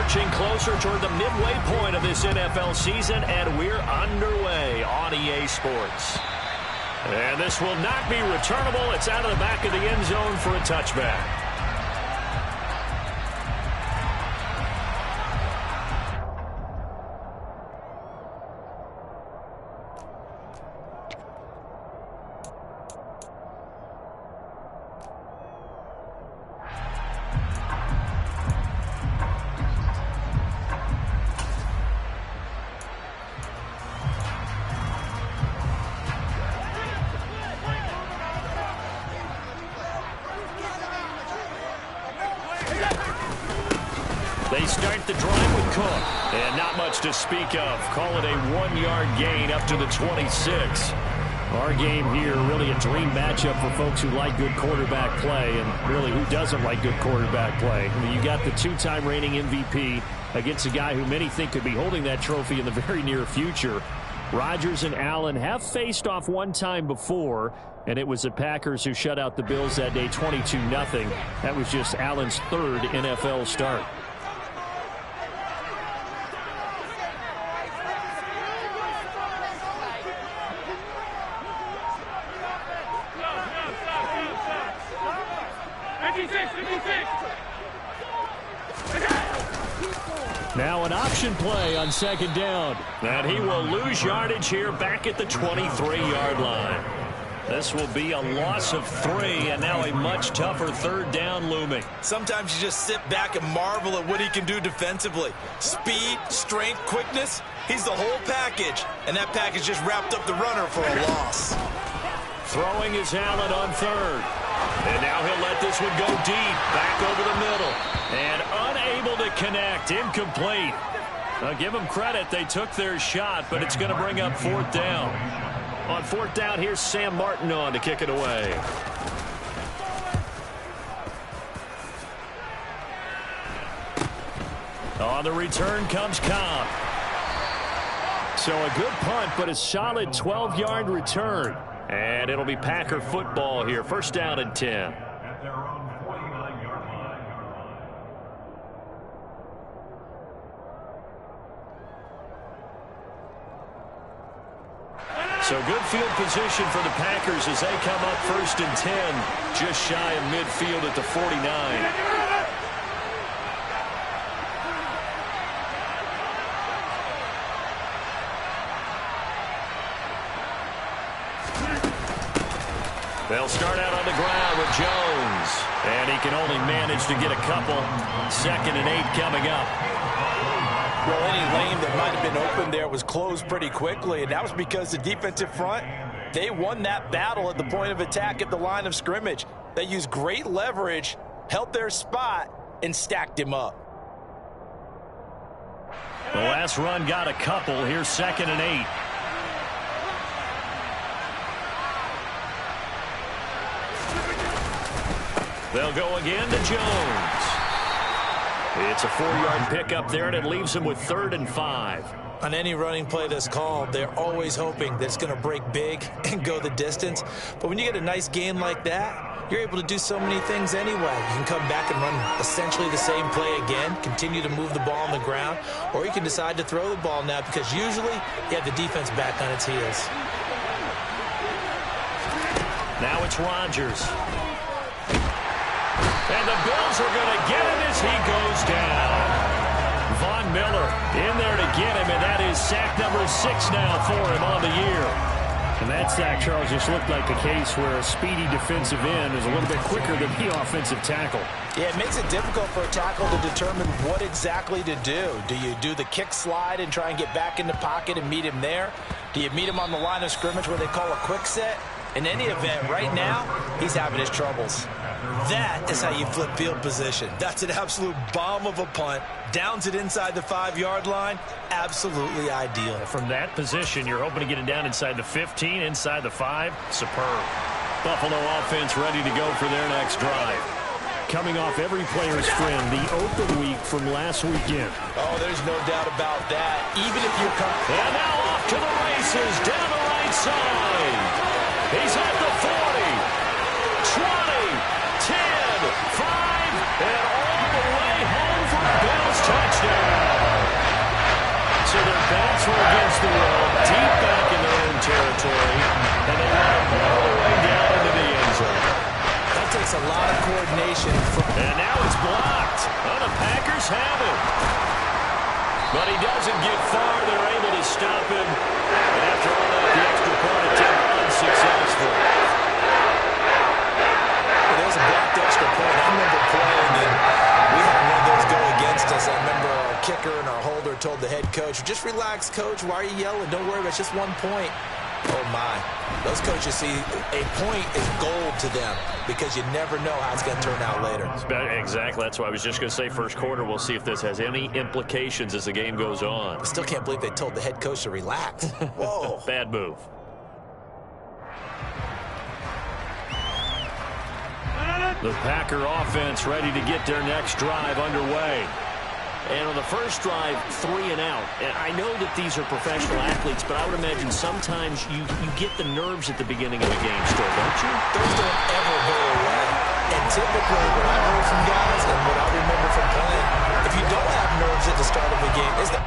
Marching closer toward the midway point of this NFL season, and we're underway on EA Sports. And this will not be returnable. It's out of the back of the end zone for a touchback. They start the drive with Cook. And not much to speak of. Call it a 1-yard gain up to the 26. Our game here, really a dream matchup for folks who like good quarterback play, and really who doesn't like good quarterback play. I mean, you got the 2-time reigning MVP against a guy who many think could be holding that trophy in the very near future. Rodgers and Allen have faced off one time before, and it was the Packers who shut out the Bills that day 22-0. That was just Allen's third NFL start. Now an option play on second down. And he will lose yardage here back at the 23-yard line. This will be a loss of 3, and now a much tougher third down looming. Sometimes you just sit back and marvel at what he can do defensively. Speed, strength, quickness, he's the whole package. And that package just wrapped up the runner for a loss. Throwing his Allen on third. And now he'll let this one go deep, back over the middle. And unable to connect, incomplete. I'll give them credit, they took their shot, but it's going to bring up fourth down. On fourth down, here's Sam Martin on to kick it away. On the return comes Cobb. So a good punt, but a solid 12-yard return. And it'll be Packer football here. First down and 10. So good field position for the Packers as they come up first and 10. Just shy of midfield at the 49. They'll start out on the ground with Jones. And he can only manage to get a couple. Second and 8 coming up. Well, any lane that might have been open there was closed pretty quickly, and that was because the defensive front, they won that battle at the point of attack at the line of scrimmage. They used great leverage, held their spot, and stacked him up. The last run got a couple. Here's second and 8. They'll go again to Jones. It's a 4-yard pickup there, and it leaves him with 3rd and 5. On any running play that's called, they're always hoping that it's going to break big and go the distance. But when you get a nice gain like that, you're able to do so many things anyway. You can come back and run essentially the same play again, continue to move the ball on the ground, or you can decide to throw the ball now because usually you have the defense back on its heels. Now it's Rodgers. And the Bills are going to get him as he goes down. Von Miller in there to get him, and that is sack number 6 now for him on the year. And that sack, Charles, just looked like a case where a speedy defensive end is a little bit quicker than the offensive tackle. Yeah, it makes it difficult for a tackle to determine what exactly to do. Do you do the kick slide and try and get back in the pocket and meet him there? Do you meet him on the line of scrimmage where they call a quick set? In any event, right now, he's having his troubles. That is how you flip field position. That's an absolute bomb of a punt. Downs it inside the 5-yard line. Absolutely ideal. From that position, you're hoping to get it down inside the 15, inside the 5. Superb. Buffalo offense ready to go for their next drive. Coming off every player's friend, the open week from last weekend. Oh, there's no doubt about that. Even if you're coming. And now off to the races down the right side. He's at the 40, 20, 10, 5, and all the way home for a Bills touchdown. separation. And now it's blocked. Oh, the Packers have it. But he doesn't get far. They're able to stop him. And after all that, the extra point attempt unsuccessful. Well, there's a blocked extra point. I remember playing, and we had one of those go against us. I remember our kicker and our holder told the head coach, just relax, coach. Why are you yelling? Don't worry, it's just 1 point. Oh, my. Those coaches see a point is gold to them because you never know how it's going to turn out later. Exactly. That's why I was just going to say first quarter. We'll see if this has any implications as the game goes on. I still can't believe they told the head coach to relax. Whoa. Bad move. The Packer offense ready to get their next drive underway. And on the first drive, 3 and out. And I know that these are professional athletes, but I would imagine sometimes you get the nerves at the beginning of a game still, don't you? Those don't ever go away. And typically, what I heard from guys and what I remember from playing, if you don't have nerves at the start of a game, it's the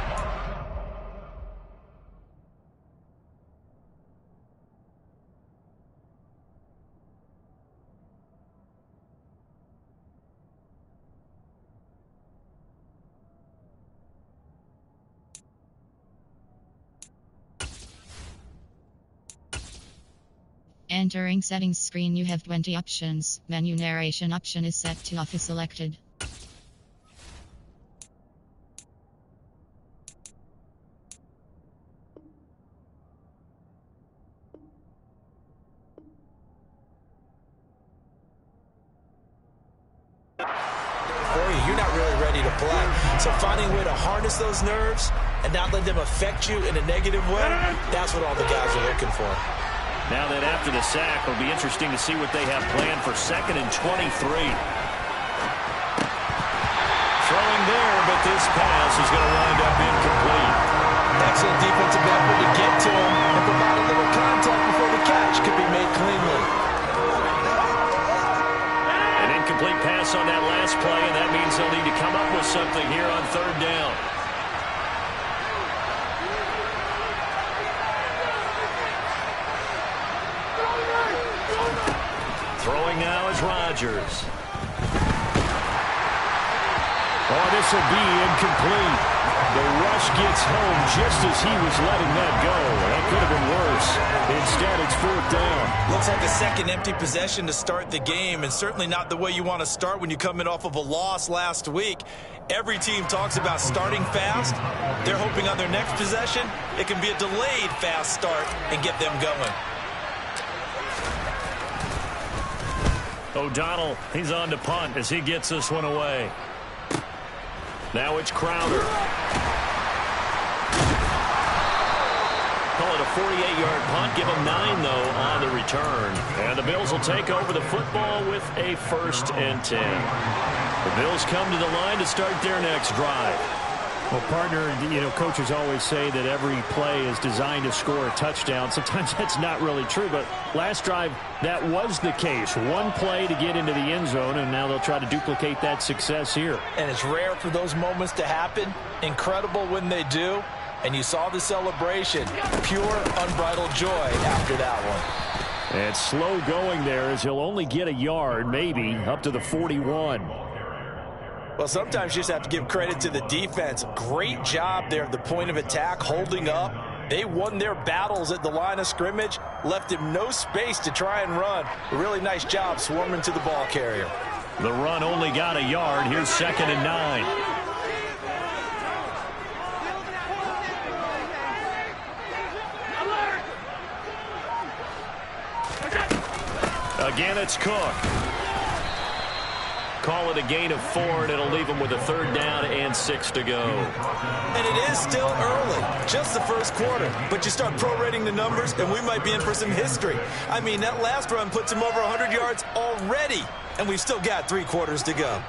Entering settings screen, you have 20 options. Menu narration option is set to off is selected. You're not really ready to play. So finding a way to harness those nerves and not let them affect you in a negative way, that's what all the guys are looking for. Now that after the sack, it'll be interesting to see what they have planned for 2nd and 23. Throwing there, but this pass is going to wind up incomplete. Excellent defensive effort to get to him and provide a little contact before the catch could be made cleanly. An incomplete pass on that last play, and that means they'll need to come up with something here on 3rd down. Throwing now is Rodgers. Oh, this will be incomplete. The rush gets home just as he was letting that go. That could have been worse. Instead, it's 4th down. Looks like a second empty possession to start the game, and certainly not the way you want to start when you come in off of a loss last week. Every team talks about starting fast. They're hoping on their next possession, it can be a delayed fast start and get them going. O'Donnell, he's on to punt as he gets this one away. Now it's Crowder. Call it a 48-yard punt. Give him 9, though, on the return. And the Bills will take over the football with a 1st and 10. The Bills come to the line to start their next drive. Well, partner, coaches always say that every play is designed to score a touchdown. Sometimes that's not really true, but last drive, that was the case. One play to get into the end zone, and now they'll try to duplicate that success here. And it's rare for those moments to happen. Incredible when they do. And you saw the celebration. Pure, unbridled joy after that one. And slow going there as he'll only get a yard, maybe, up to the 41. Well, sometimes you just have to give credit to the defense. Great job there at the point of attack, holding up. They won their battles at the line of scrimmage, left him no space to try and run. A really nice job swarming to the ball carrier. The run only got a yard. Here's 2nd and 9. Again, it's Cook. Call it a gain of 4, and it'll leave them with a 3rd down and 6 to go. And it is still early, just the first quarter. But you start prorating the numbers, and we might be in for some history. I mean, that last run puts him over 100 yards already, and we've still got 3 quarters to go.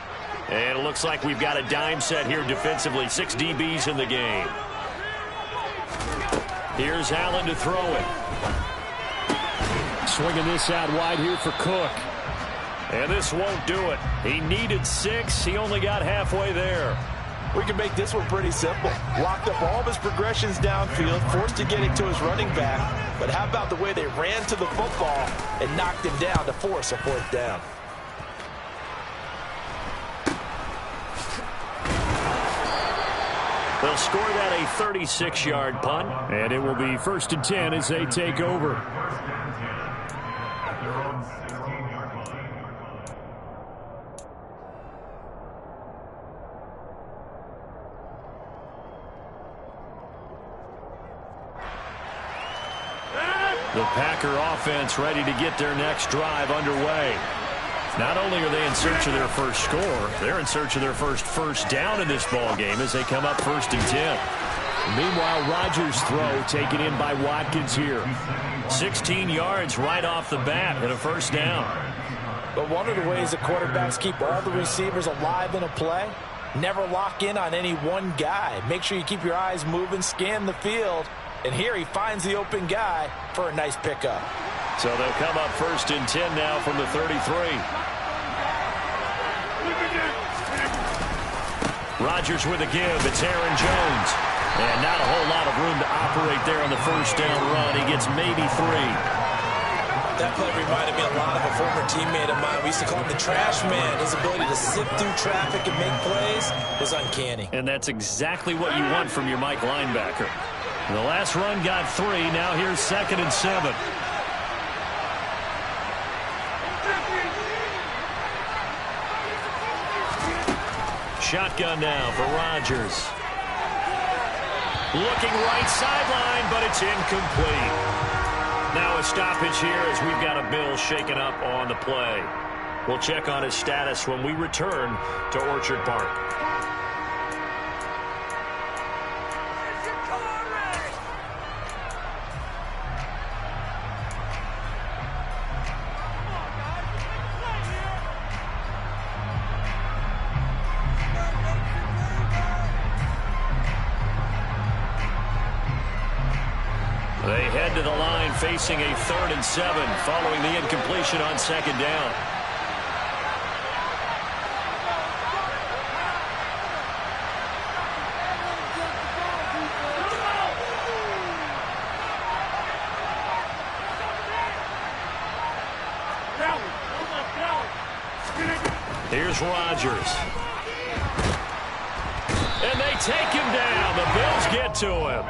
And it looks like we've got a dime set here defensively. 6 DBs in the game. Here's Allen to throw it. Swinging this out wide here for Cook. And this won't do it. He needed 6. He only got halfway there. We can make this one pretty simple. Locked up all of his progressions downfield, forced to get it to his running back. But how about the way they ran to the football and knocked him down to force a 4th down? They'll score that a 36-yard punt. And it will be 1st and 10 as they take over. The Packer offense ready to get their next drive underway. Not only are they in search of their first score, they're in search of their first down in this ball game as they come up 1st and 10. Meanwhile, Rodgers' throw taken in by Watkins here. 16 yards right off the bat and a 1st down. But one of the ways the quarterbacks keep all the receivers alive in a play, never lock in on any one guy. Make sure you keep your eyes moving, scan the field. And here he finds the open guy for a nice pickup. So they'll come up 1st and 10 now from the 33. Rodgers with a give. It's Aaron Jones. And not a whole lot of room to operate there on the 1st down run. He gets maybe 3. That play reminded me a lot of a former teammate of mine. We used to call him the trash man. His ability to sift through traffic and make plays was uncanny. And that's exactly what you want from your Mike linebacker. The last run got 3. Now here's 2nd and 7. Shotgun now for Rodgers. Looking right sideline, but it's incomplete. Now a stoppage here as we've got a Bill shaken up on the play. We'll check on his status when we return to Orchard Park. They head to the line facing a 3rd and 7 following the incompletion on 2nd down. Here's Rodgers. And they take him down. The Bills get to him.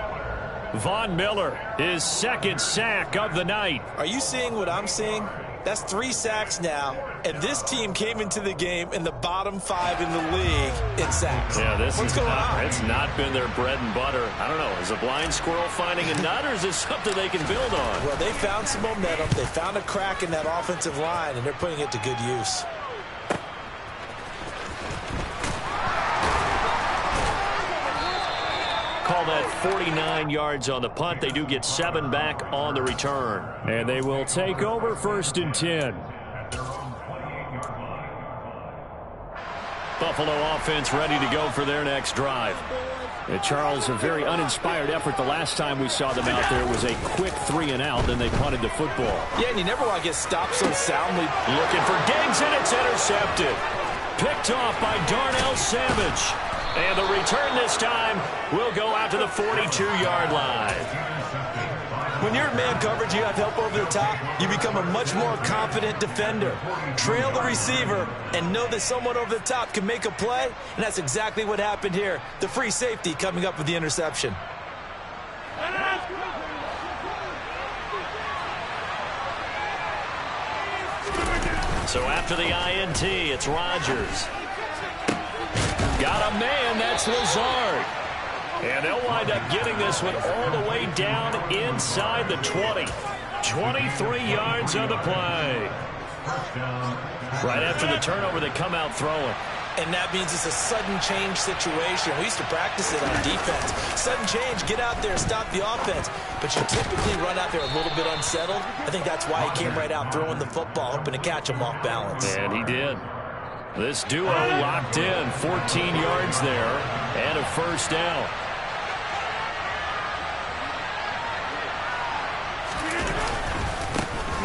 Von Miller, his 2nd sack of the night. Are you seeing what I'm seeing? That's 3 sacks now, and this team came into the game in the bottom 5 in the league in sacks. Yeah, What's going on? It's not been their bread and butter. I don't know. Is a blind squirrel finding a nut, or is this something they can build on? Well, they found some momentum. They found a crack in that offensive line, and they're putting it to good use. Call that 49 yards on the punt. They do get 7 back on the return. And they will take over 1st and 10. Buffalo offense ready to go for their next drive. And Charles, a very uninspired effort the last time we saw them out there. It was a quick 3 and out, then they punted the football. Yeah, and you never want to get stopped so soundly. Looking for Diggs, and it's intercepted. Picked off by Darnell Savage. And the return this time will go out to the 42-yard line. When you're in man coverage, you have help over the top, you become a much more confident defender. Trail the receiver and know that someone over the top can make a play, and that's exactly what happened here. The free safety coming up with the interception. So after the INT, it's Rodgers. Got a man, that's Lazard. And they'll wind up getting this one all the way down inside the 20. 23 yards on the play. Right after the turnover, they come out throwing. And that means it's a sudden change situation. We used to practice it on defense. Sudden change, get out there, stop the offense. But you typically run out there a little bit unsettled. I think that's why he came right out throwing the football, hoping to catch him off balance. And he did. This duo locked in, 14 yards there, and a 1st down.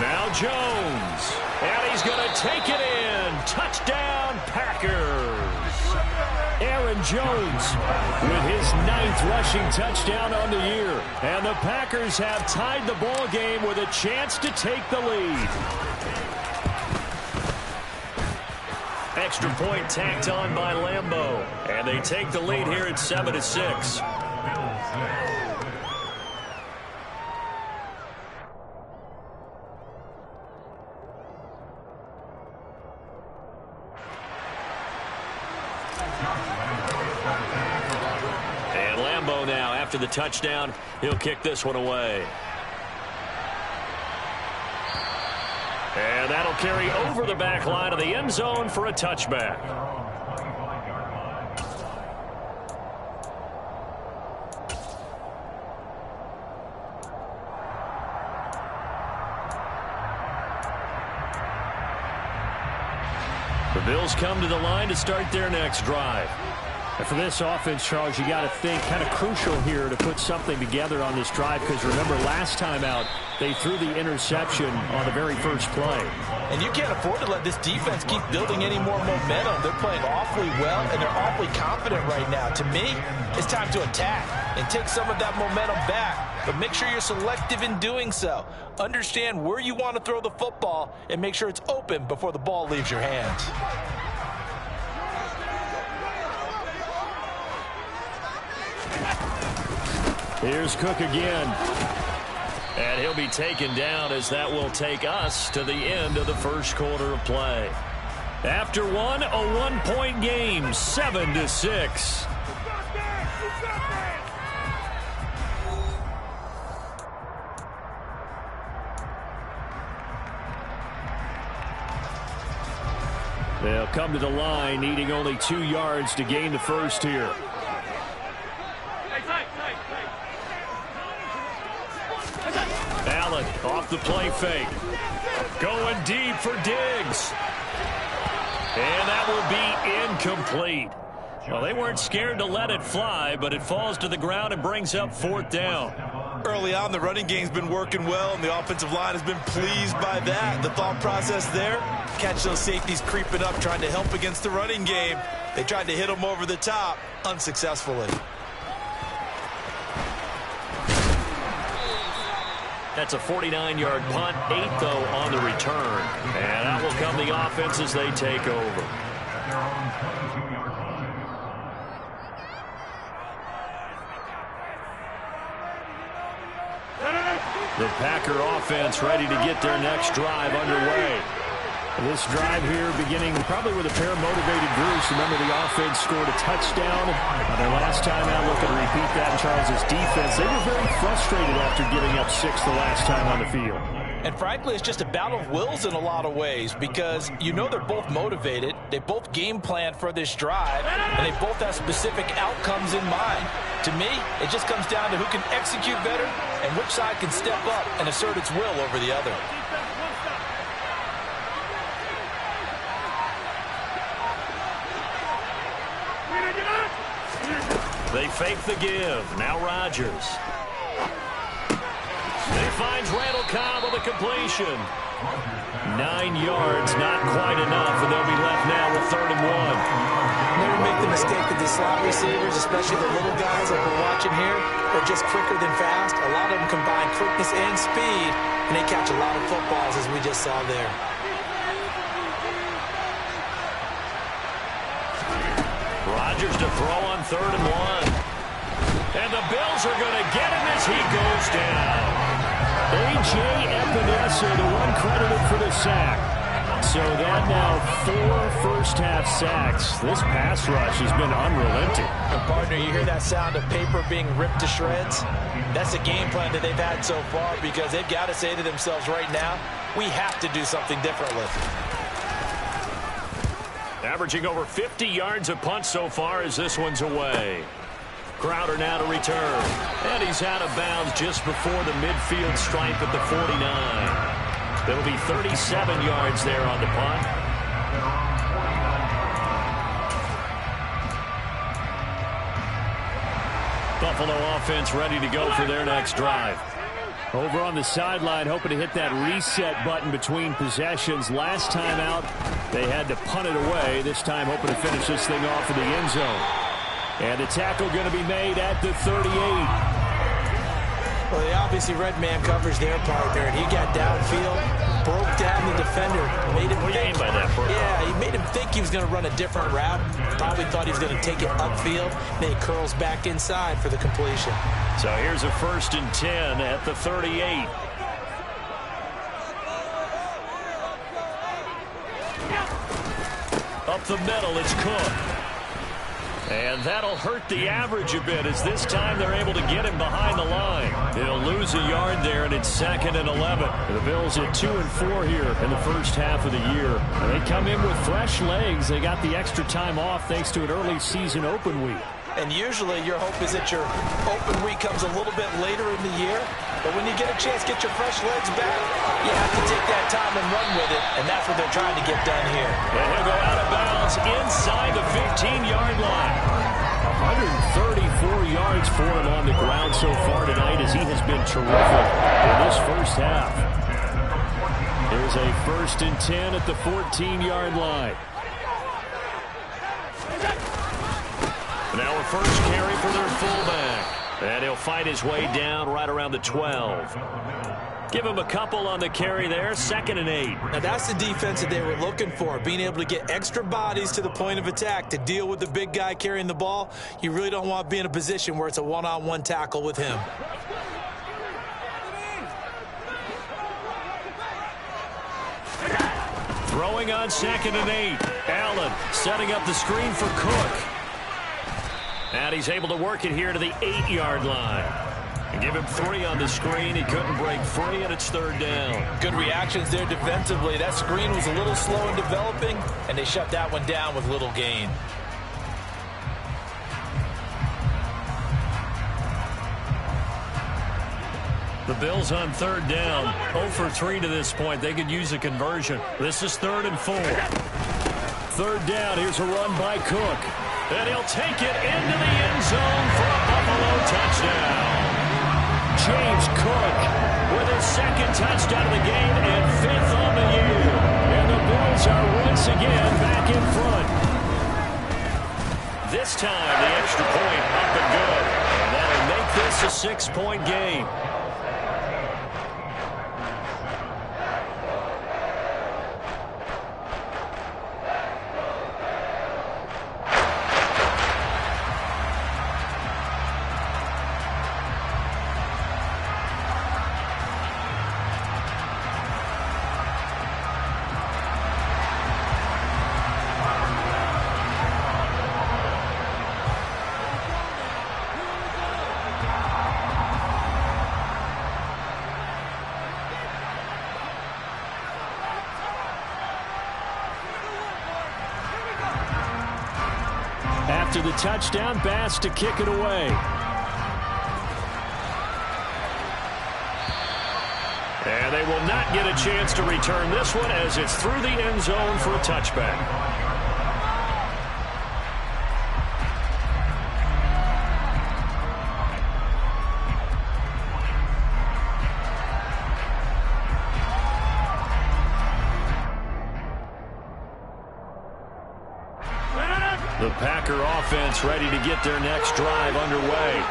Now Jones, and he's going to take it in. Touchdown, Packers. Aaron Jones with his 9th rushing touchdown on the year. And the Packers have tied the ball game with a chance to take the lead. Extra point tacked on by Lambeau. And they take the lead here at 7-6. And Lambeau now, after the touchdown, he'll kick this one away. And that'll carry over the back line of the end zone for a touchback. The Bills come to the line to start their next drive. And for this offense, Charles, you got to think kind of crucial here to put something together on this drive, because remember last time out they threw the interception on the very first play. And you can't afford to let this defense keep building any more momentum. They're playing awfully well, and they're awfully confident right now. To me, it's time to attack and take some of that momentum back. But make sure you're selective in doing so. Understand where you want to throw the football and make sure it's open before the ball leaves your hands. Here's Cook again. And he'll be taken down as that will take us to the end of the first quarter of play. After one, a one-point game, 7-6. They'll come to the line, needing only 2 yards to gain the first here. Allen off the play fake. Going deep for Diggs. And that will be incomplete. Well, they weren't scared to let it fly, but it falls to the ground and brings up 4th down. Early on, the running game's been working well, and the offensive line has been pleased by that. The thought process there, catch those safeties creeping up, trying to help against the running game. They tried to hit them over the top, unsuccessfully. That's a 49-yard punt, 8 though on the return. And that will come the offense as they take over. The Packer offense ready to get their next drive underway. This drive here beginning probably with a pair of motivated groups. Remember, the offense scored a touchdown on their last time out. Looking to repeat that in Charles's defense. They were very frustrated after giving up 6 the last time on the field. And frankly, it's just a battle of wills in a lot of ways, because you know they're both motivated. They both game plan for this drive, and they both have specific outcomes in mind. To me, it just comes down to who can execute better and which side can step up and assert its will over the other. They fake the give. Now Rodgers. He finds Randall Cobb with a completion. 9 yards, not quite enough, and they'll be left now with 3rd and 1. Never make the mistake that the slot receivers, especially the little guys like we're watching here, are just quicker than fast. A lot of them combine quickness and speed, and they catch a lot of footballs, as we just saw there. Rodgers to throw on 3rd and 1. And the Bills are going to get him as he goes down. A.J. Epinesa, the one credited for the sack. So that now 4 first-half sacks. This pass rush has been unrelenting. And partner, you hear that sound of paper being ripped to shreds? That's the game plan that they've had so far, because they've got to say to themselves right now, we have to do something differently. Averaging over 50 yards a punt so far as this one's away. Crowder now to return. And he's out of bounds just before the midfield stripe at the 49. It'll be 37 yards there on the punt. Buffalo offense ready to go for their next drive. Over on the sideline, hoping to hit that reset button between possessions. Last time out, they had to punt it away. This time, hoping to finish this thing off in the end zone. And the tackle going to be made at the 38. Well, they obviously read man coverage their partner, and he got downfield, broke down the defender, made him think. By that, yeah, he made him think think he was going to run a different route. Probably thought he was going to take it upfield. Then he curls back inside for the completion. So here's a 1st and 10 at the 38. Up the middle, it's Cook. And that'll hurt the average a bit as this time they're able to get him behind the line. He'll lose a yard there, and it's 2nd and 11. The Bills at 2 and 4 here in the first half of the year. And they come in with fresh legs. They got the extra time off thanks to an early season open week. And usually your hope is that your open week comes a little bit later in the year. But when you get a chance to get your fresh legs back, you have to take that time and run with it. And that's what they're trying to get done here. And he'll go out of bounds inside the 15-yard line. 134 yards for him on the ground so far tonight as he has been terrific in this first half. There's a 1st and 10 at the 14-yard line. Now a first carry for their fullback. And he'll fight his way down right around the 12. Give him a couple on the carry there. 2nd and 8. Now that's the defense that they were looking for, being able to get extra bodies to the point of attack to deal with the big guy carrying the ball. You really don't want to be in a position where it's a one-on-one tackle with him. Throwing on 2nd and 8. Allen setting up the screen for Cook. And he's able to work it here to the 8-yard line. And give him 3 on the screen. He couldn't break free, and it's 3rd down. Good reactions there defensively. That screen was a little slow in developing, and they shut that one down with little gain. The Bills on 3rd down. 0 for 3 to this point. They could use a conversion. This is 3rd and 4. 3rd down. Here's a run by Cook. And he'll take it into the end zone for a Buffalo touchdown. James Cook with his 2nd touchdown of the game and 5th on the year. And the Bills are once again back in front. This time the extra point up and good. And that'll make this a 6-point game. After the touchdown, Bass to kick it away. And they will not get a chance to return this one as it's through the end zone for a touchback. The Packer offense ready to get their next drive underway.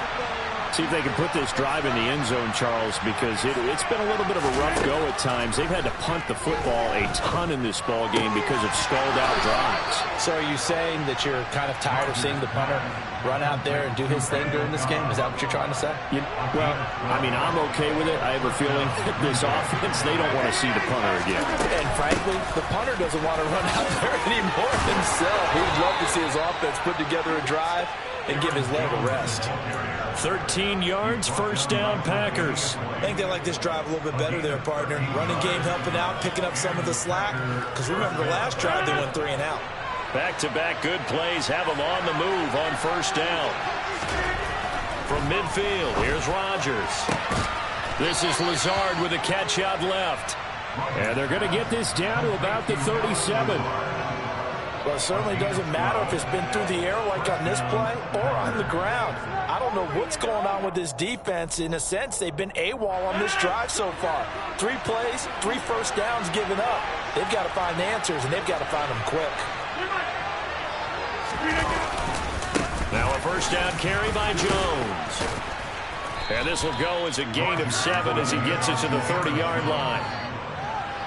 See if they can put this drive in the end zone, Charles, because it's been a little bit of a rough go at times. They've had to punt the football a ton in this ball game because of stalled-out drives. So are you saying that you're kind of tired of seeing the punter run out there and do his thing during this game? Is that what you're trying to say? Well, I mean, I'm okay with it. I have a feeling that this offense, they don't want to see the punter again. And frankly, the punter doesn't want to run out there anymore himself. He'd love to see his offense put together a drive and give his leg a rest. 13 yards, 1st down, Packers. I think they like this drive a little bit better there, partner. Running game helping out, picking up some of the slack. Because remember, the last drive they went 3 and out. Back-to-back good plays have them on the move on 1st down. From midfield, here's Rodgers. This is Lazard with a catch out left. And they're going to get this down to about the 37. Well, it certainly doesn't matter if it's been through the air like on this play or on the ground. I don't know what's going on with this defense. In a sense, they've been AWOL on this drive so far. 3 plays, 3 first downs given up. They've got to find the answers, and they've got to find them quick. Now a 1st down carry by Jones. And this will go as a gain of 7 as he gets it to the 30-yard line.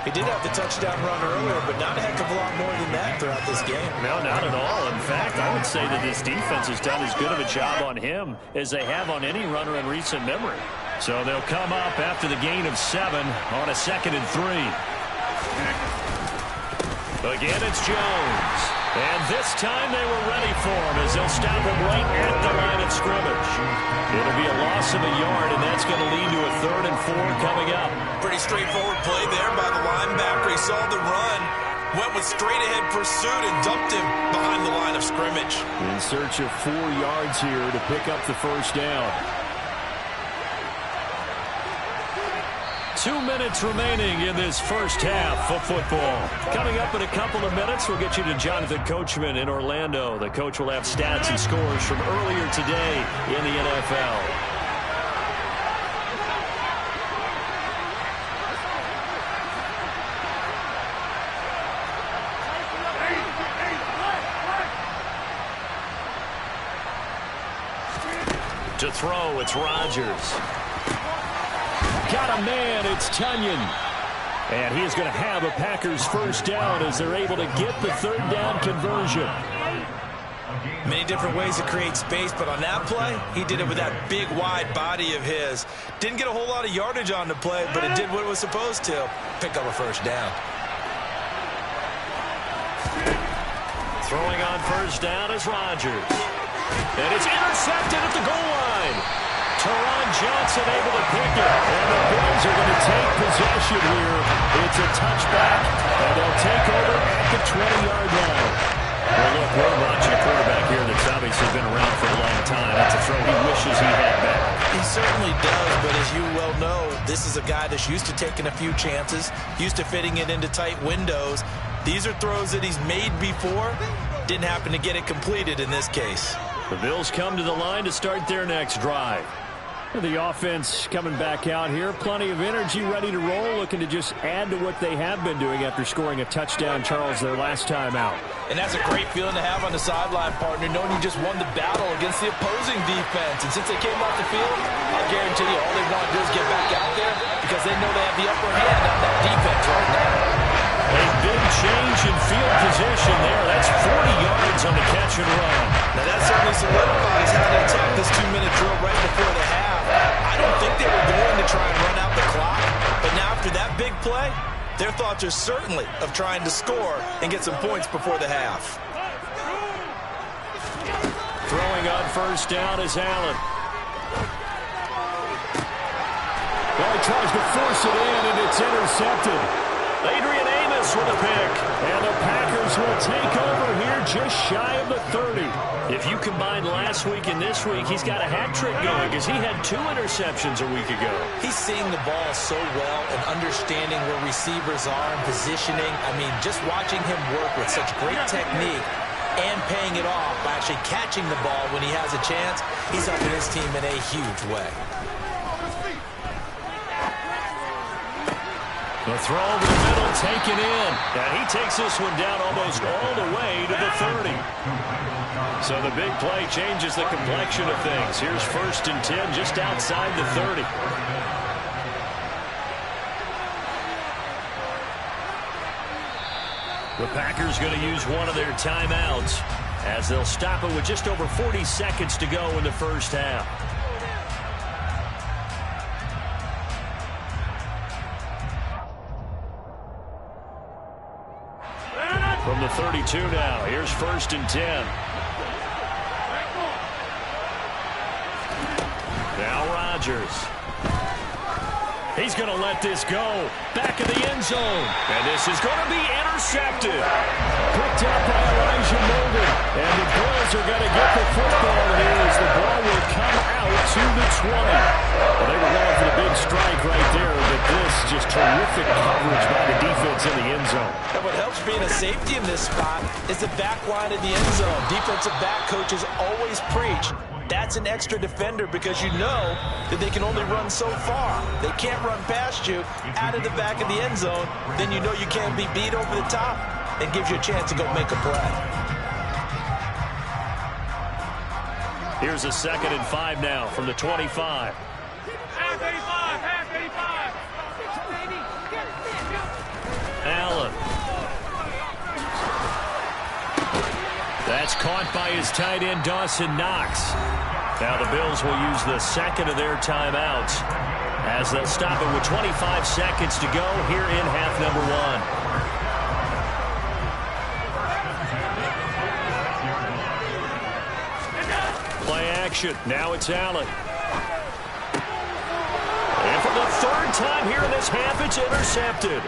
He did have the touchdown run earlier, but not a heck of a lot more than that throughout this game. No, not at all. In fact, I would say that this defense has done as good of a job on him as they have on any runner in recent memory. So they'll come up after the gain of 7 on a 2nd and 3. Again, it's Jones. And this time they were ready for him as they'll stop him right at the line of scrimmage. It'll be a loss of a yard, and that's going to lead to a 3rd and 4 coming up. Pretty straightforward play there by the linebacker. He saw the run, went with straight-ahead pursuit, and dumped him behind the line of scrimmage. In search of 4 yards here to pick up the first down. 2 minutes remaining in this first half of football. Coming up in a couple of minutes, we'll get you to Jonathan Coachman in Orlando. The coach will have stats and scores from earlier today in the NFL. To throw, it's Rodgers. Got a man, it's Tunyon. And he is going to have a Packers first down as they're able to get the 3rd down conversion. Many different ways to create space, but on that play, he did it with that big, wide body of his. Didn't get a whole lot of yardage on the play, but it did what it was supposed to. Pick up a first down. Throwing on first down is Rodgers. And it's intercepted at the goal line. Teron Johnson able to pick it. And the Bills are going to take possession here. It's a touchback, and they'll take over at the 20-yard line. Well, look, we're watching a quarterback here that's obviously been around for a long time. That's a throw he wishes he had back. He certainly does, but as you well know, this is a guy that's used to taking a few chances, used to fitting it into tight windows. These are throws that he's made before. Didn't happen to get it completed in this case. The Bills come to the line to start their next drive. The offense coming back out here. Plenty of energy, ready to roll, looking to just add to what they have been doing after scoring a touchdown, Charles, their last time out. And that's a great feeling to have on the sideline, partner, knowing you just won the battle against the opposing defense. And since they came off the field, I'll guarantee you all they want to do is get back out there because they know they have the upper hand on that defense right now. A big change in field position there. That's 40 yards on the catch and run. Now that certainly solidifies how to attack this 2-minute drill right before the half. I don't think they were going to try and run out the clock, but now after that big play, their thoughts are certainly of trying to score and get some points before the half. Throwing on first down is Allen. Well, he tries to force it in, and it's intercepted. Adrian Amos with a pick. And the Packers will take over here just shy of the 30. If you combine last week and this week, he's got a hat trick going because he had 2 interceptions a week ago. He's seeing the ball so well and understanding where receivers are and positioning. I mean, just watching him work with such great technique and paying it off by actually catching the ball when he has a chance, he's helping his team in a huge way. The throw over the middle, taken in. And he takes this one down almost all the way to the 30. So the big play changes the complexion of things. Here's 1st and 10 just outside the 30. The Packers going to use one of their timeouts as they'll stop it with just over 40 seconds to go in the first half. From the 32 now, here's 1st and 10. Now Rodgers. He's going to let this go. Back of the end zone. And this is going to be intercepted. Picked up by Elijah Molden. And the Bills are going to get the football here as the ball will come out to the 20. Well, they were going for the big strike right there, but this just terrific coverage by the defense in the end zone. And what helps being a safety in this spot is the back line in the end zone. Defensive back coaches always preach. That's an extra defender because you know that they can only run so far. They can't run past you out of the back of the end zone. Then you know you can't be beat over the top and gives you a chance to go make a play. Here's a 2nd and 5 now from the 25. Half 85, half 85. Allen. That's caught by his tight end, Dawson Knox. Now the Bills will use the second of their timeouts as they'll stop it with 25 seconds to go here in half number one. Play action. Now it's Allen. And for the third time here in this half, it's intercepted.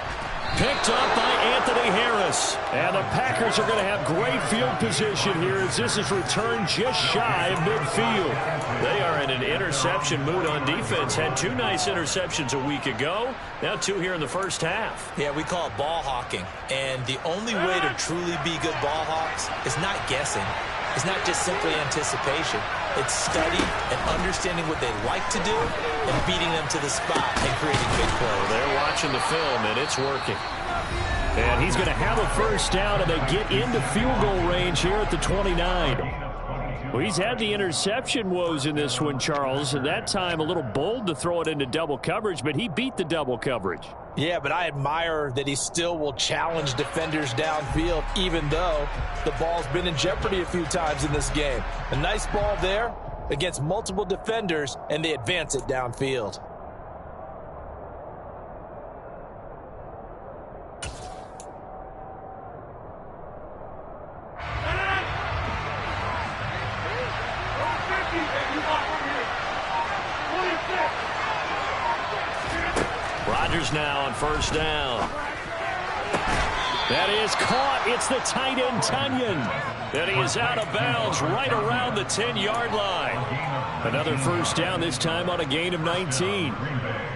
Picked up by Anthony Harris. And the Packers are going to have great field position here as this is returned just shy of midfield. They are in an interception mood on defense. Had 2 nice interceptions a week ago. Now 2 here in the first half. Yeah, we call it ball hawking. And the only way to truly be good ball hawks is not guessing. It's not just simply anticipation. It's study and understanding what they like to do and beating them to the spot and creating big plays. They're watching the film, and it's working. And he's going to have a first down, and they get into field goal range here at the 29. Well, he's had the interception woes in this one, Charles, and that time a little bold to throw it into double coverage, but he beat the double coverage. Yeah, but I admire that he still will challenge defenders downfield, even though the ball's been in jeopardy a few times in this game. A nice ball there against multiple defenders, and they advance it downfield. Rodgers now on first down. That is caught. It's the tight end, Tunyon. And he is out of bounds right around the 10-yard line. Another first down, this time on a gain of 19.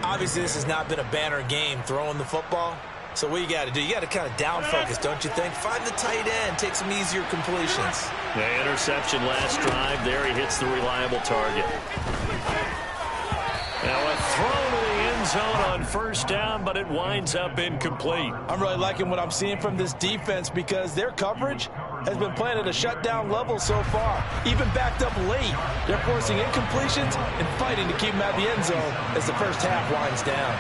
Obviously, this has not been a banner game throwing the football. So what you got to do, you got to kind of down focus, don't you think? Find the tight end, take some easier completions. The interception last drive. There he hits the reliable target. Now a throw to the end zone on first down, but it winds up incomplete. I'm really liking what I'm seeing from this defense because their coverage has been playing at a shutdown level so far. Even backed up late, they're forcing incompletions and fighting to keep them out of the end zone as the first half winds down.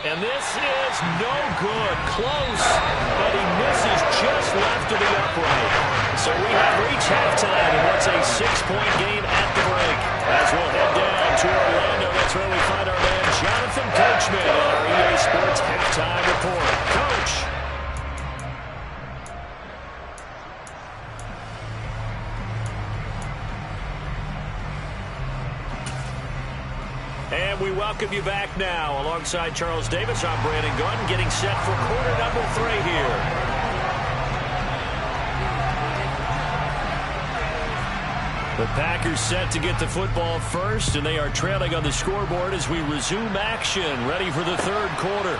And this is no good. Close, but he misses just left of the upright. So we have reached halftime, and what's a 6-point game at the break. As we'll head down to Orlando, that's where we find our man Jonathan Coachman on our EA Sports Halftime Report. Coach. And we welcome you back now. Alongside Charles Davis, I'm Brandon Gordon, getting set for quarter number 3 here. The Packers set to get the football first, and they are trailing on the scoreboard as we resume action, ready for the third quarter.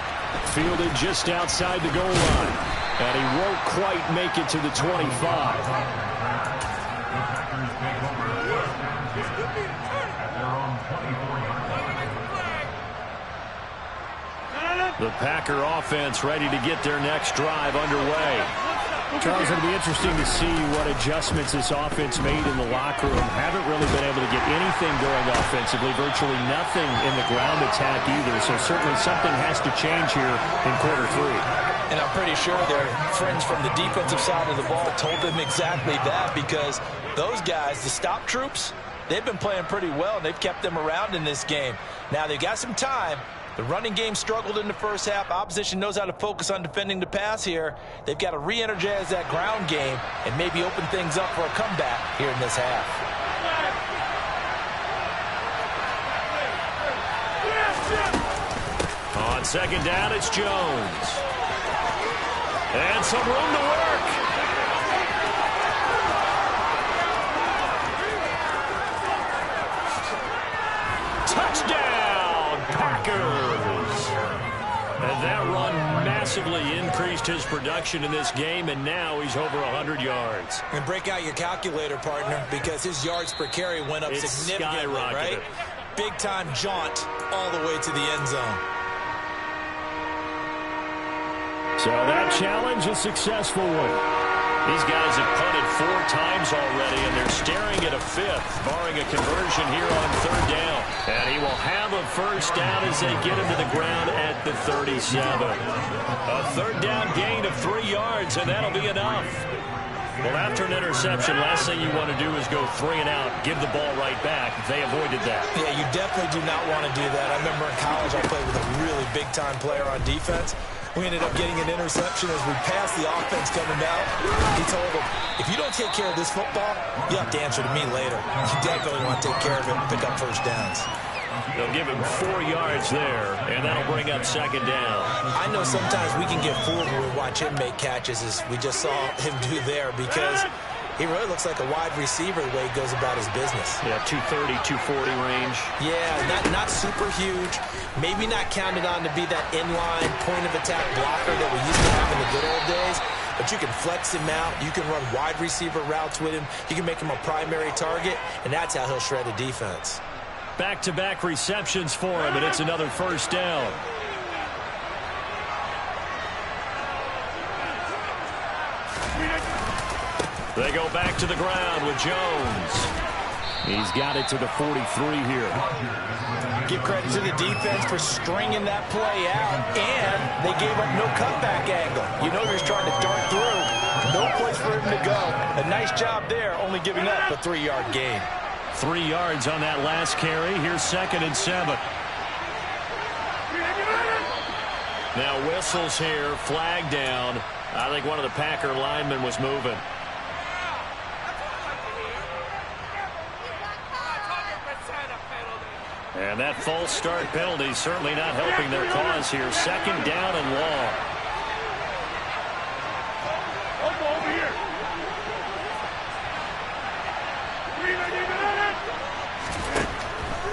Fielded just outside the goal line, and he won't quite make it to the 25. The Packer offense ready to get their next drive underway. Charles, it'll be interesting to see what adjustments this offense made in the locker room. Haven't really been able to get anything going offensively, virtually nothing in the ground attack either. So certainly something has to change here in quarter 3. And I'm pretty sure their friends from the defensive side of the ball told them exactly that, because those guys, the stop troops, they've been playing pretty well, and they've kept them around in this game. Now they've got some time. The running game struggled in the first half. Opposition knows how to focus on defending the pass here. They've got to re-energize that ground game and maybe open things up for a comeback here in this half. On second down, it's Jones. And some room to work. Touchdown, Packers. And that run massively increased his production in this game, and now he's over 100 yards. And break out your calculator, partner, because his yards per carry went up significantly, right? Big-time jaunt all the way to the end zone. So that challenge, a successful one. These guys have punted 4 times already, and they're staring at a 5th, barring a conversion here on third down. And he will have a first down as they get him to the ground at the 37. A third down gain of 3 yards, and that'll be enough. Well, after an interception, last thing you want to do is go 3 and out, give the ball right back. They avoided that. Yeah, you definitely do not want to do that. I remember in college I played with a really big-time player on defense. We ended up getting an interception as we passed the offense coming out. He told him, if you don't take care of this football, you have to answer to me later. You definitely want to take care of it and pick up first downs. They'll give him 4 yards there, and that'll bring up second down. I know sometimes we can get fooled when we watch him make catches, as we just saw him do there, because he really looks like a wide receiver the way he goes about his business. Yeah, 230, 240 range. Yeah, not super huge. Maybe not counted on to be that inline point-of-attack blocker that we used to have in the good old days. But you can flex him out. You can run wide receiver routes with him. You can make him a primary target, and that's how he'll shred a defense. Back-to-back receptions for him, and it's another first down. They go back to the ground with Jones. He's got it to the 43 here. Give credit to the defense for stringing that play out, and they gave up no cutback angle. You know you're trying to dart through. No place for him to go. A nice job there, only giving up a 3-yard gain. 3 yards on that last carry. Here's 2nd and 7. Now whistles here, flag down. I think one of the Packer linemen was moving. And that false start penalty certainly not helping their cause here. 2nd down and long. Over here.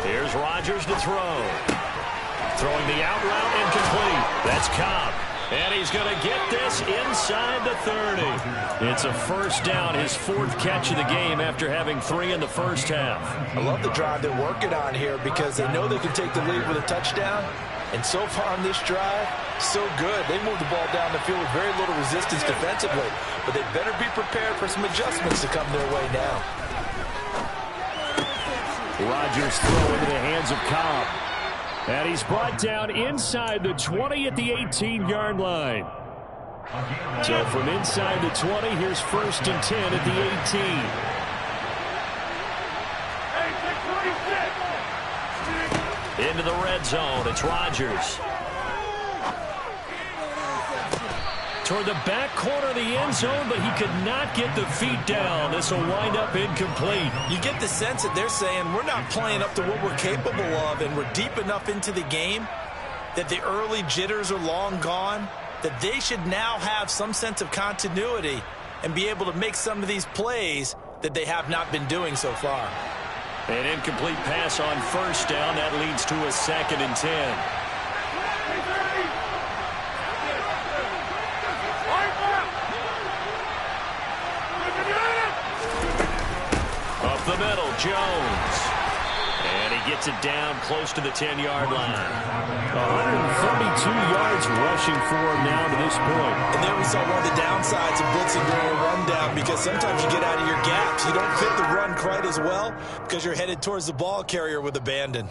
Here's Rodgers to throw. Throwing the out route incomplete. That's Cobb. And he's going to get this inside the 30. It's a first down, his 4th catch of the game after having 3 in the first half. I love the drive they're working on here because they know they can take the lead with a touchdown. And so far on this drive, so good. They moved the ball down the field with very little resistance defensively. But they better be prepared for some adjustments to come their way now. Rodgers throw into the hands of Cobb. And he's brought down inside the 20 at the 18-yard line. So from inside the 20, here's 1st and 10 at the 18. Into the red zone, it's Rodgers. Toward the back corner of the end zone, but he could not get the feet down. This will wind up incomplete. You get the sense that they're saying we're not playing up to what we're capable of, and we're deep enough into the game that the early jitters are long gone, that they should now have some sense of continuity and be able to make some of these plays that they have not been doing so far. An incomplete pass on first down. That leads to a 2nd and 10. Up the middle, Jones. And he gets it down close to the 10-yard line. 132 yards rushing for him now to this point. And there we saw one of the downsides of blitzing during a rundown, because sometimes you get out of your gaps. You don't fit the run quite as well because you're headed towards the ball carrier with abandon.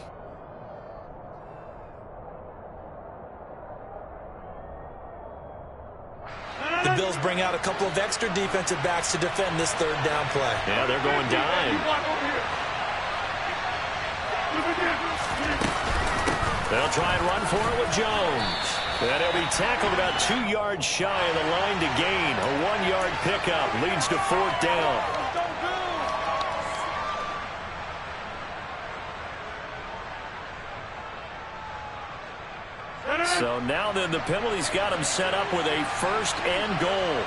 The Bills bring out a couple of extra defensive backs to defend this 3rd down play. Yeah, they're going dime. They'll try and run for it with Jones. And he'll be tackled about 2 yards shy of the line to gain. A 1-yard pickup leads to 4th down. So now then the penalty's got him set up with a 1st and goal.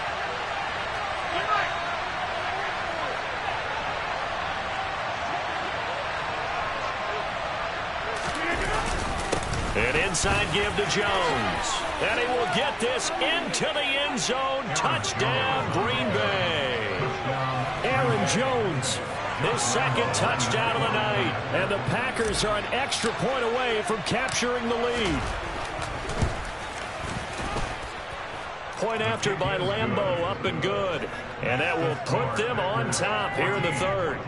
An inside give to Jones. And he will get this into the end zone. Touchdown, Green Bay. Aaron Jones, his 2nd touchdown of the night. And the Packers are an extra point away from capturing the lead. Point after by Lambeau, up and good. And that will put them on top here in the 3rd.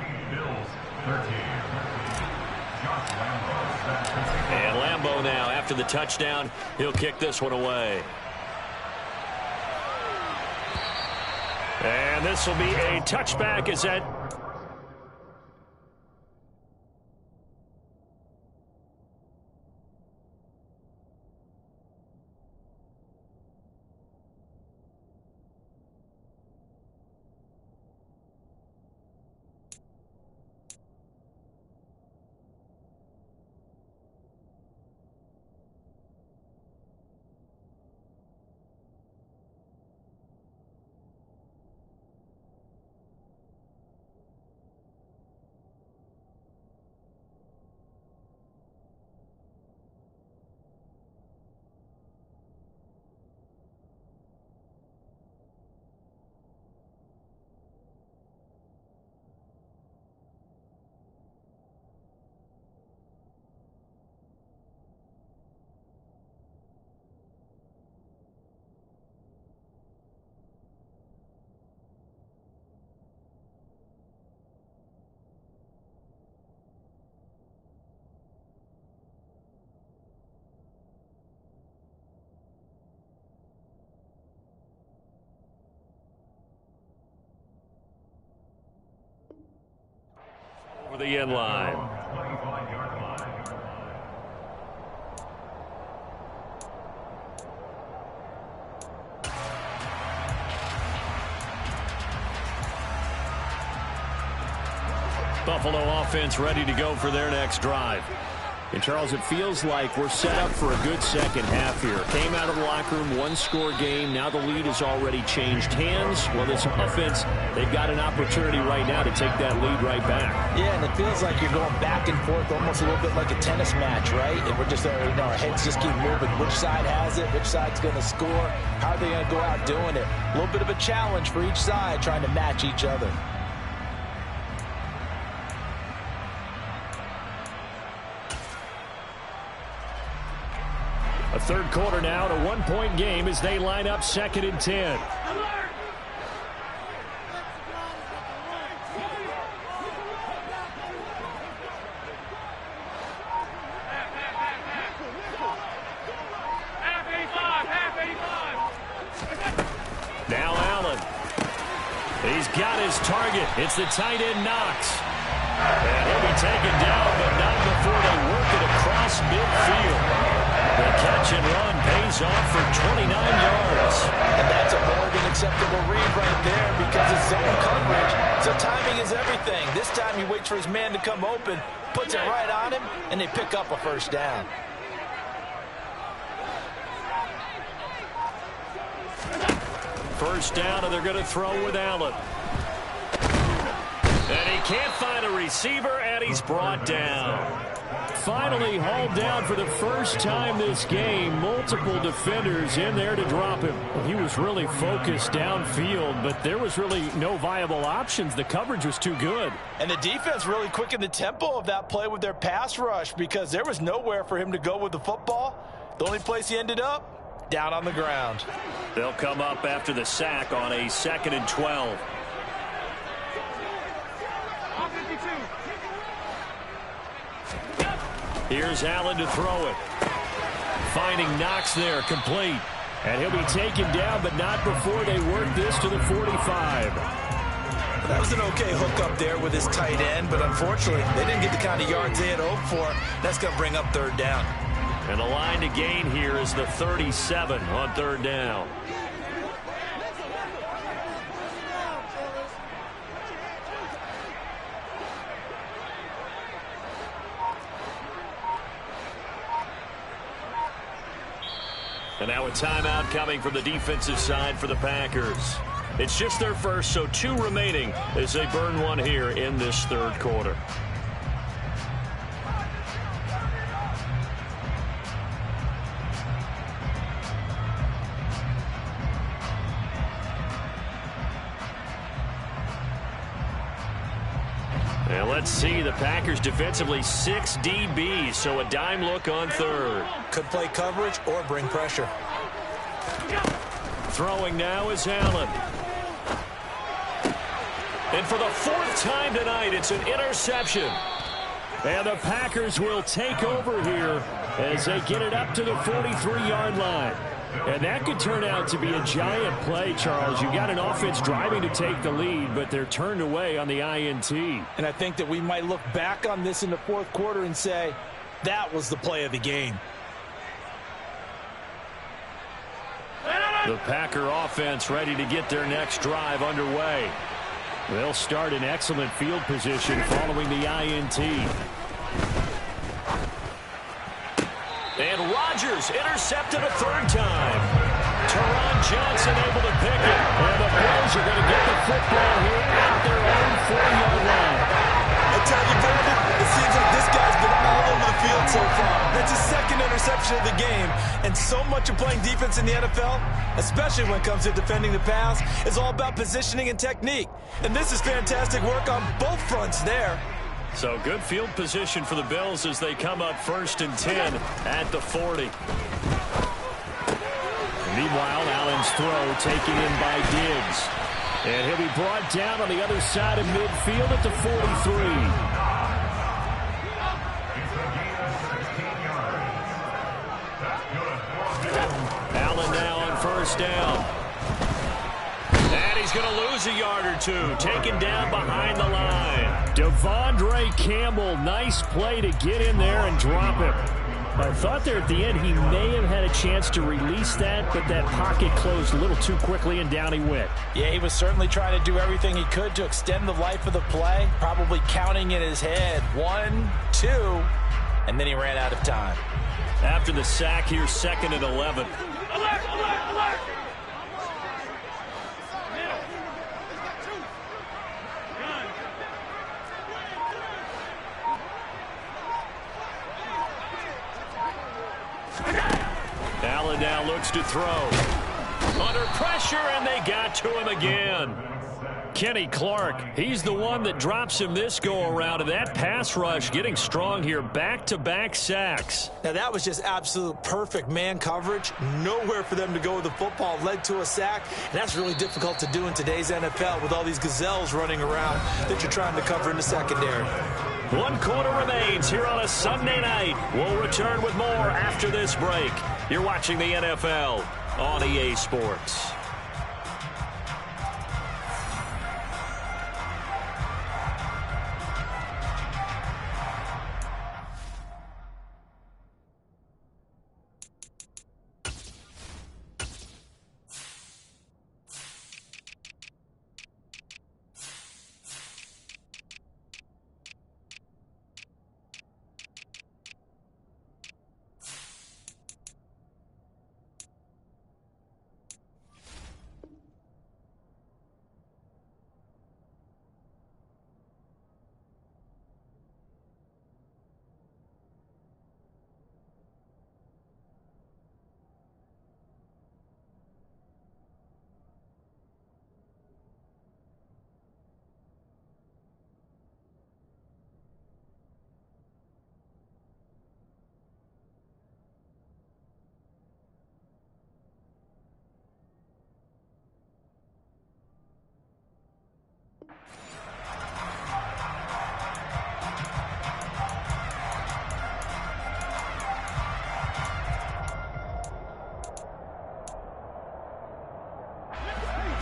combo now. After the touchdown, he'll kick this one away. And this will be a touchback as that... over the end line. Buffalo offense ready to go for their next drive. And, Charles, it feels like we're set up for a good second half here. Came out of the locker room, one-score game. Now the lead has already changed hands. Well, this offense, they've got an opportunity right now to take that lead right back. Yeah, and it feels like you're going back and forth almost a little bit like a tennis match, right? And we're just, our heads just keep moving. Which side has it? Which side's going to score? How are they going to go out doing it? A little bit of a challenge for each side trying to match each other. A third quarter now, and a one-point game as they line up 2nd and 10. Now Allen. He's got his target. It's the tight end Knox. And he'll be taken down, but not before they work it across midfield. The catch and run pays off for 29 yards. And that's a more than acceptable read right there because it's zone coverage. So timing is everything. This time he waits for his man to come open, puts it right on him, and they pick up a first down. First down, and they're going to throw with Allen. And he can't find a receiver, and he's brought down. Finally hauled down for the first time this game. Multiple defenders in there to drop him. He was really focused downfield, but there was really no viable options. The coverage was too good. And the defense really quickened the tempo of that play with their pass rush because there was nowhere for him to go with the football. The only place he ended up, down on the ground. They'll come up after the sack on a 2nd and 12. Here's Allen to throw it. Finding Knox there, complete. And he'll be taken down, but not before they work this to the 45. That was an okay hook up there with his tight end, but unfortunately, they didn't get the kind of yards they had hoped for. That's going to bring up 3rd down. And the line to gain here is the 37 on 3rd down. And now a timeout coming from the defensive side for the Packers. It's just their first, so 2 remaining as they burn one here in this 3rd quarter. And let's see, the Packers defensively 6 DBs, so a dime look on 3rd. Could play coverage or bring pressure. Throwing now is Allen. And for the 4th time tonight, it's an interception. And the Packers will take over here as they get it up to the 43-yard line. And that could turn out to be a giant play, Charles. You got an offense driving to take the lead, but they're turned away on the INT. And I think that we might look back on this in the fourth quarter and say, that was the play of the game. The Packer offense ready to get their next drive underway. They'll start in excellent field position following the INT. And Rodgers intercepted a third time. Teron Johnson able to pick it. And the Bills are going to get the football here at their own 4-yard line. I tell you, Brandon, it seems like this guy's been all over the field so far. That's his second interception of the game. And so much of playing defense in the NFL, especially when it comes to defending the pass, is all about positioning and technique. And this is fantastic work on both fronts there. So good field position for the Bills as they come up 1st and 10 at the 40. Meanwhile, Allen's throw taken in by Diggs. And he'll be brought down on the other side of midfield at the 43. Allen now on 1st down. And he's going to lose a yard or two. Taken down behind the line. Devondre Campbell, nice play to get in there and drop him. I thought there at the end he may have had a chance to release that, but that pocket closed a little too quickly and down he went. Yeah, he was certainly trying to do everything he could to extend the life of the play, probably counting in his head 1, 2, and then he ran out of time. After the sack, here's 2nd and 11. Alert, alert, alert! Allen now looks to throw. Under pressure, and they got to him again. Kenny Clark, he's the one that drops him this go-around, and that pass rush getting strong here. Back-to-back sacks. Now, that was just absolute perfect man coverage. Nowhere for them to go with the football. Led to a sack. And that's really difficult to do in today's NFL with all these gazelles running around that you're trying to cover in the secondary. 1 quarter remains here on a Sunday night. We'll return with more after this break. You're watching the NFL on EA Sports.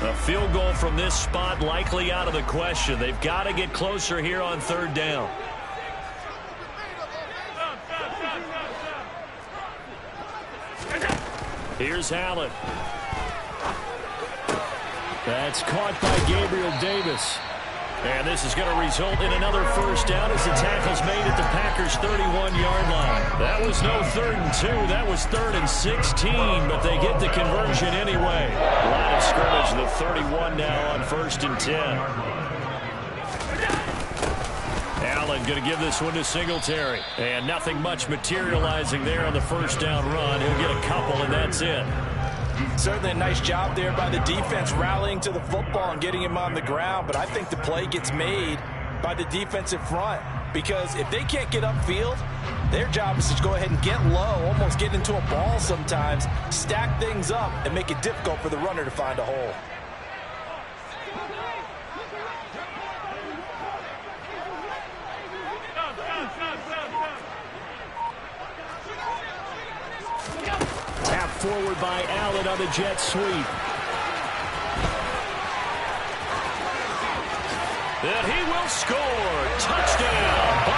A field goal from this spot likely out of the question. They've got to get closer here on 3rd down. Here's Allen. That's caught by Gabriel Davis. And this is going to result in another 1st down as the tackle's made at the Packers' 31-yard line. That was no 3rd and 2. That was 3rd and 16, but they get the conversion anyway. Line of scrimmage, the 31 now on 1st and 10. Allen going to give this one to Singletary. And nothing much materializing there on the 1st down run. He'll get a couple, and that's it. Certainly a nice job there by the defense rallying to the football and getting him on the ground, but I think the play gets made by the defensive front because if they can't get upfield, their job is to go ahead and get low, almost get into a ball sometimes, stack things up, and make it difficult for the runner to find a hole. forward by Allen on the jet sweep. And he will score. Touchdown,